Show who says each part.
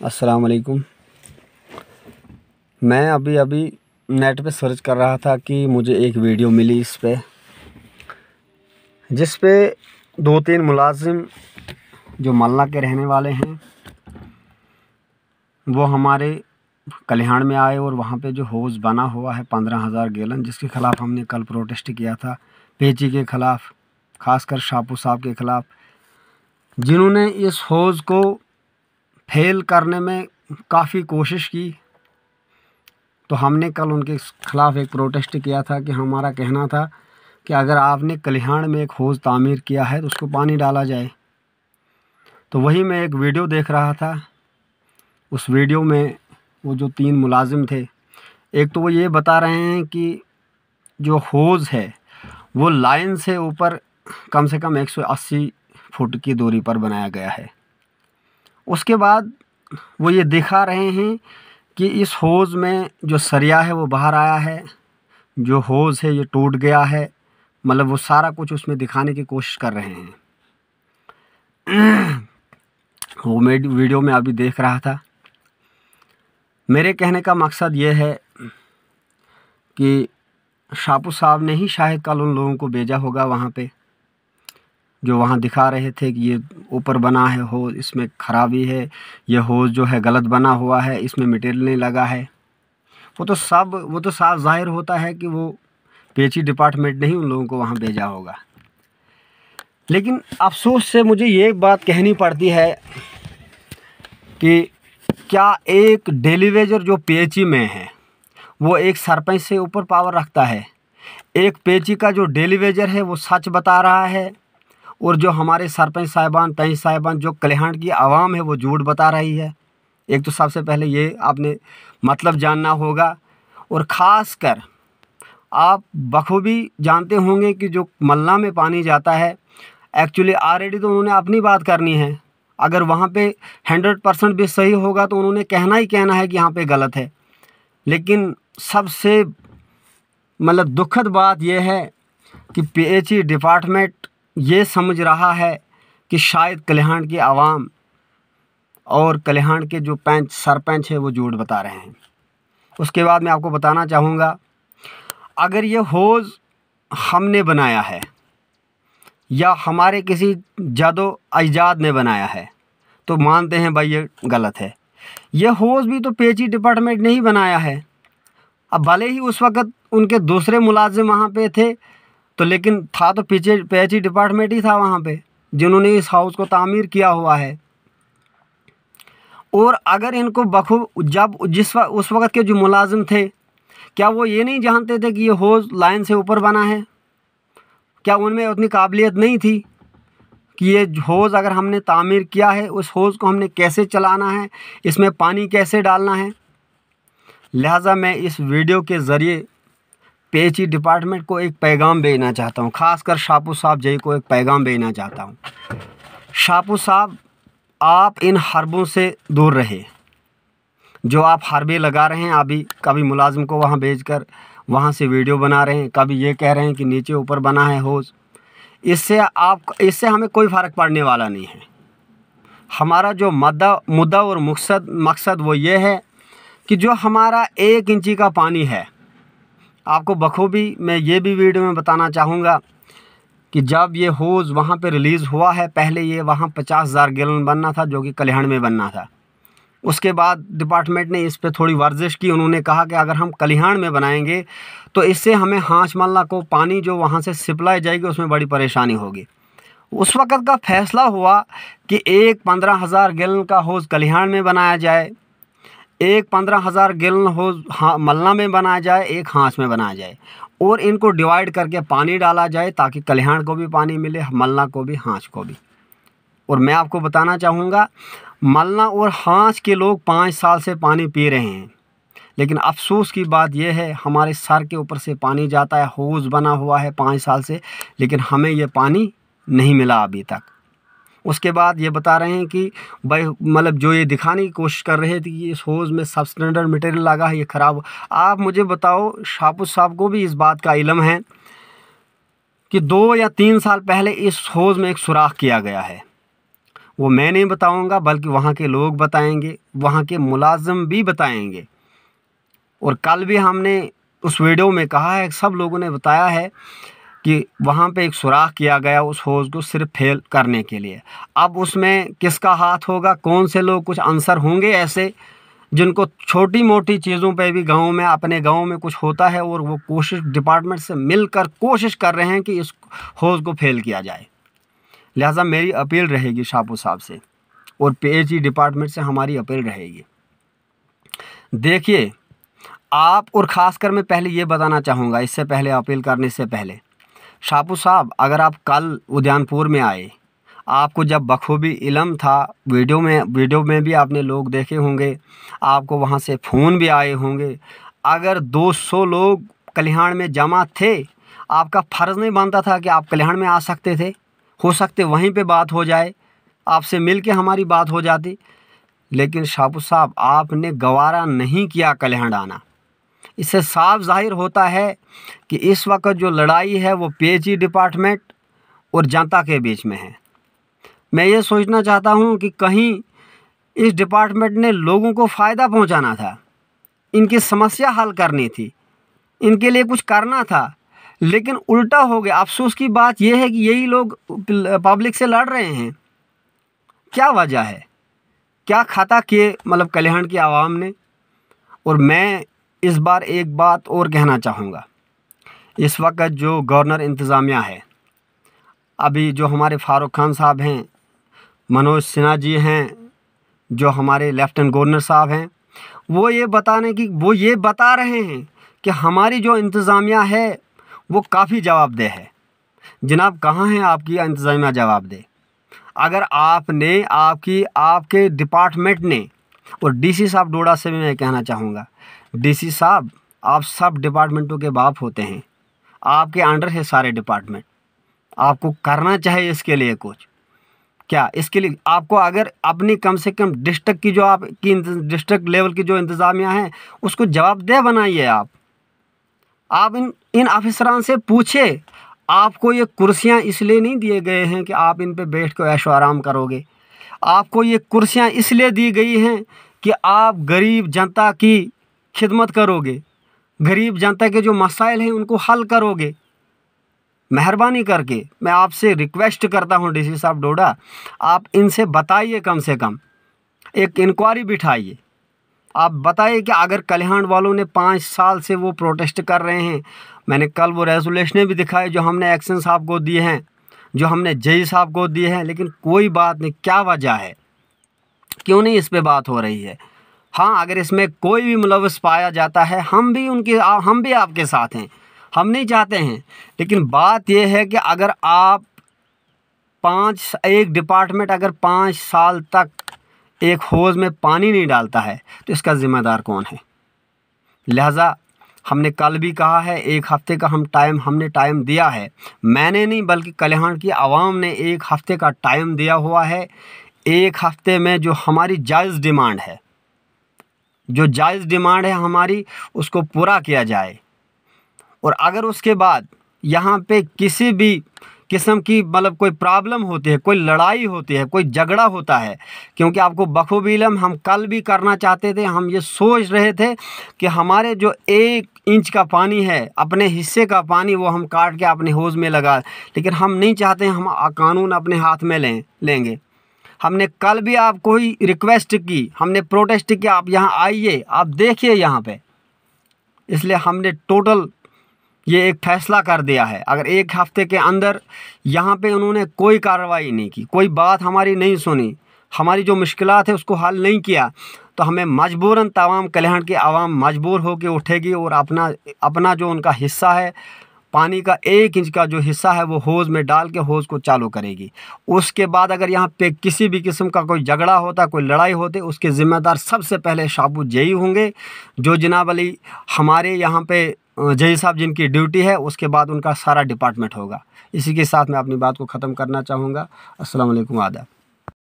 Speaker 1: अस्सलाम वालेकुम। मैं अभी अभी नेट पे सर्च कर रहा था कि मुझे एक वीडियो मिली इस पे, जिस पे 2-3 मुलाजिम जो मल्ला के रहने वाले हैं वो हमारे कल्याण में आए और वहाँ पे जो हौज़ बना हुआ है 15,000 गैलन, जिसके ख़िलाफ़ हमने कल प्रोटेस्ट किया था, पेची के ख़िलाफ़, ख़ासकर शापू साहब के ख़िलाफ़, जिन्होंने इस हौज़ को फेल करने में काफ़ी कोशिश की। तो हमने कल उनके ख़िलाफ़ एक प्रोटेस्ट किया था कि हमारा कहना था कि अगर आपने कल्याण में एक हौज़ तामीर किया है तो उसको पानी डाला जाए। तो वही मैं एक वीडियो देख रहा था। उस वीडियो में वो जो 3 मुलाजिम थे, एक तो वो ये बता रहे हैं कि जो हौज़ है वो लाइन से ऊपर कम से कम 180 फुट की दूरी पर बनाया गया है। उसके बाद वो ये दिखा रहे हैं कि इस हौज़ में जो सरिया है वो बाहर आया है, जो हौज़ है ये टूट गया है, मतलब वो सारा कुछ उसमें दिखाने की कोशिश कर रहे हैं। वो मैं वीडियो में अभी देख रहा था। मेरे कहने का मकसद ये है कि शापू साहब ने ही शायद कल उन लोगों को भेजा होगा वहाँ पे, जो वहाँ दिखा रहे थे कि ये ऊपर बना है हौज़, इसमें ख़राबी है, ये हौज़ जो है गलत बना हुआ है, इसमें मटेरियल नहीं लगा है। वो तो साफ ज़ाहिर होता है कि वो पेची डिपार्टमेंट ने ही उन लोगों को वहाँ भेजा होगा। लेकिन अफसोस से मुझे ये बात कहनी पड़ती है कि क्या एक डेली वेजर जो पेची में है वो एक सरपंच से ऊपर पावर रखता है? एक पेची का जो डेली वेजर है वो सच बता रहा है और जो हमारे सरपंच साहिबान, पंच साहिबान, जो कल्याण की आवाम है वो झूठ बता रही है। एक तो सबसे पहले ये आपने मतलब जानना होगा। और ख़ास कर आप बखूबी जानते होंगे कि जो मल्ला में पानी जाता है, एक्चुअली ऑलरेडी तो उन्होंने अपनी बात करनी है। अगर वहाँ पे 100% भी सही होगा तो उन्होंने कहना ही कहना है कि यहाँ पे गलत है। लेकिन सबसे मतलब दुखद बात यह है कि पीएचई डिपार्टमेंट ये समझ रहा है कि शायद कल्याण की आवाम और कल्याण के जो पंच सरपंच है वो झूठ बता रहे हैं। उसके बाद मैं आपको बताना चाहूँगा, अगर ये हौज़ हमने बनाया है या हमारे किसी जादो अजदाद ने बनाया है तो मानते हैं भाई ये गलत है। ये हौज़ भी तो पेची डिपार्टमेंट ने ही बनाया है। अब भले ही उस वक़्त उनके दूसरे मुलाजिम वहाँ पे थे, तो लेकिन था तो पेची डिपार्टमेंट ही था वहाँ पे, जिन्होंने इस हाउस को तामीर किया हुआ है। और अगर इनको उस वक़्त के जो मुलाजिम थे, क्या वो ये नहीं जानते थे कि ये हौज़ लाइन से ऊपर बना है? क्या उनमें उतनी काबिलियत नहीं थी कि ये हौज़ अगर हमने तामीर किया है, उस हौज़ को हमने कैसे चलाना है, इसमें पानी कैसे डालना है? लिहाजा मैं इस वीडियो के ज़रिए पेची डिपार्टमेंट को एक पैगाम भेजना चाहता हूँ, ख़ासकर शापू साहब जी को एक पैगाम भेजना चाहता हूँ। शापू साहब, आप इन हरबों से दूर रहे। जो आप हरबे लगा रहे हैं अभी, कभी मुलाजिम को वहाँ भेजकर वहाँ से वीडियो बना रहे हैं, कभी ये कह रहे हैं कि नीचे ऊपर बना है हौज़, इससे हमें कोई फ़र्क पड़ने वाला नहीं है। हमारा जो मुद्दा और मकसद वो ये है कि जो हमारा 1 इंची का पानी है, आपको बखूबी मैं ये भी वीडियो में बताना चाहूँगा कि जब ये हौज़ वहाँ पे रिलीज़ हुआ है, पहले ये वहाँ 50,000 गैलन बनना था, जो कि कल्याण में बनना था। उसके बाद डिपार्टमेंट ने इस पे थोड़ी वर्जिश की। उन्होंने कहा कि अगर हम कल्याण में बनाएंगे तो इससे हमें हांच मल्ला को पानी जो वहाँ से सप्लाई जाएगी उसमें बड़ी परेशानी होगी। उस वक़्त का फ़ैसला हुआ कि एक 15,000 गैलन का हौज़ कल्याण में बनाया जाए, एक 15,000 गैलन हौज़ मल्ला में बनाया जाए, एक हांच में बनाया जाए, और इनको डिवाइड करके पानी डाला जाए ताकि कल्याण को भी पानी मिले, मल्ला को भी, हांच को भी। और मैं आपको बताना चाहूँगा, मल्ला और हांच के लोग 5 साल से पानी पी रहे हैं, लेकिन अफसोस की बात यह है हमारे सर के ऊपर से पानी जाता है, हौज़ बना हुआ है 5 साल से, लेकिन हमें ये पानी नहीं मिला अभी तक। उसके बाद ये बता रहे हैं कि भाई मतलब जो ये दिखाने की कोशिश कर रहे थे कि इस हौज़ में सबस्टैंडर्ड मटेरियल लगा है, ये ख़राब। आप मुझे बताओ, शापू साहब को भी इस बात का इल्म है कि 2 या 3 साल पहले इस हौज़ में एक सुराख किया गया है। वो मैं नहीं बताऊंगा बल्कि वहाँ के लोग बताएंगे, वहाँ के मुलाजिम भी बताएंगे। और कल भी हमने उस वीडियो में कहा है, सब लोगों ने बताया है कि वहाँ पे एक सुराख किया गया उस होज़ को सिर्फ फेल करने के लिए। अब उसमें किसका हाथ होगा, कौन से लोग, कुछ आंसर होंगे ऐसे जिनको छोटी मोटी चीज़ों पे भी गाँव में, अपने गाँव में कुछ होता है और वो कोशिश डिपार्टमेंट से मिलकर कोशिश कर रहे हैं कि इस होज़ को फेल किया जाए। लिहाजा मेरी अपील रहेगी शापू साहब से और PHE डिपार्टमेंट से हमारी अपील रहेगी। देखिए आप, और ख़ासकर मैं पहले ये बताना चाहूँगा, इससे पहले अपील करने से पहले, शापू साहब अगर आप कल उद्यानपुर में आए, आपको जब बखूबी इल्म था, वीडियो में भी आपने लोग देखे होंगे, आपको वहाँ से फ़ोन भी आए होंगे, अगर 200 लोग कल्याण में जमा थे, आपका फ़र्ज़ नहीं बनता था कि आप कल्याण में आ सकते थे? हो सकते वहीं पे बात हो जाए, आपसे मिल के हमारी बात हो जाती। लेकिन शापू साहब आपने गवारा नहीं किया कल्याण आना। इससे साफ जाहिर होता है कि इस वक्त जो लड़ाई है वो PHE डिपार्टमेंट और जनता के बीच में है। मैं ये सोचना चाहता हूँ कि कहीं इस डिपार्टमेंट ने लोगों को फ़ायदा पहुँचाना था, इनकी समस्या हल करनी थी, इनके लिए कुछ करना था, लेकिन उल्टा हो गया। अफसोस की बात यह है कि यही लोग पब्लिक से लड़ रहे हैं। क्या वजह है, क्या खाता किए मतलब कल्याण की आवाम ने? और मैं इस बार एक बात और कहना चाहूँगा, इस वक्त जो गवर्नर इंतज़ामिया है, अभी जो हमारे फारूक खान साहब हैं, मनोज सिन्हा जी हैं, जो हमारे लेफ्टिनेंट गवर्नर साहब हैं, वो ये बता रहे हैं कि हमारी जो इंतज़ामिया है वो काफ़ी जवाबदेह है। जनाब कहाँ है आपकी इंतज़ामिया जवाबदेह? अगर आपने आपके डिपार्टमेंट ने, और DC साहब डोडा से भी मैं कहना चाहूँगा, DC साहब आप सब डिपार्टमेंटों के बाप होते हैं, आपके अंडर है सारे डिपार्टमेंट, आपको करना चाहिए इसके लिए कुछ। क्या इसके लिए आपको अगर अपनी कम से कम डिस्ट्रिक्ट की जो आपकी डिस्ट्रिक्ट लेवल की जो इंतज़ामिया है उसको जवाबदेह बनाइए। आप इन अफसरान से पूछे, आपको ये कुर्सियाँ इसलिए नहीं दिए गए हैं कि आप इन पे बैठ कर ऐशो आराम करोगे। आपको ये कुर्सियाँ इसलिए दी गई हैं कि आप गरीब जनता की खिदमत करोगे, गरीब जनता के जो मसाइल हैं उनको हल करोगे। मेहरबानी करके मैं आपसे रिक्वेस्ट करता हूँ DC साहब डोडा, आप इनसे बताइए, कम से कम एक इंक्वायरी बिठाइए। आप बताइए कि अगर कल्याण वालों ने 5 साल से वो प्रोटेस्ट कर रहे हैं, मैंने कल वो रेजोल्यूशन भी दिखाए जो हमने एक्शन साहब को दिए हैं, जो हमने JE साहब को दिए हैं, लेकिन कोई बात नहीं। क्या वजह है, क्यों नहीं इस पे बात हो रही है? हाँ, अगर इसमें कोई भी मुलव्वस पाया जाता है, हम भी आपके साथ हैं, हम नहीं चाहते हैं। लेकिन बात यह है कि अगर एक डिपार्टमेंट अगर 5 साल तक एक होज़ में पानी नहीं डालता है तो इसका ज़िम्मेदार कौन है? लिहाजा हमने कल भी कहा है, 1 हफ़्ते का हमने टाइम दिया है। मैंने नहीं बल्कि कल्याण की आवाम ने 1 हफ़्ते का टाइम दिया हुआ है। 1 हफ़्ते में जो हमारी जायज़ डिमांड है हमारी, उसको पूरा किया जाए। और अगर उसके बाद यहाँ पे किसी भी किस्म की मतलब कोई प्रॉब्लम होती है, कोई लड़ाई होती है, कोई झगड़ा होता है, क्योंकि आपको बखूबी इल्म, हम कल भी करना चाहते थे, हम ये सोच रहे थे कि हमारे जो 1 इंच का पानी है, अपने हिस्से का पानी, वो हम काट के अपने हौज़ में लगा, लेकिन हम नहीं चाहते हम कानून अपने हाथ में लेंगे। हमने कल भी आपको ही रिक्वेस्ट की, हमने प्रोटेस्ट किया, आप यहाँ आइए, आप देखिए यहाँ पे। इसलिए हमने टोटल ये एक फ़ैसला कर दिया है, अगर 1 हफ़्ते के अंदर यहाँ पे उन्होंने कोई कार्रवाई नहीं की, कोई बात हमारी नहीं सुनी, हमारी जो मुश्किलात है उसको हल नहीं किया, तो हमें मजबूरन तमाम कल्याण की आवाम मजबूर होकर उठेगी और अपना जो उनका हिस्सा है, पानी का 1 इंच का जो हिस्सा है, वो हौज़ में डाल के हौज़ को चालू करेगी। उसके बाद अगर यहाँ पे किसी भी किस्म का कोई झगड़ा होता, कोई लड़ाई होती, उसके ज़िम्मेदार सबसे पहले शापू JE होंगे, जो जनाब अली हमारे यहाँ पे JE साहब जिनकी ड्यूटी है, उसके बाद उनका सारा डिपार्टमेंट होगा। इसी के साथ मैं अपनी बात को ख़त्म करना चाहूँगा। अस्सलाम वालेकुम, आदाब।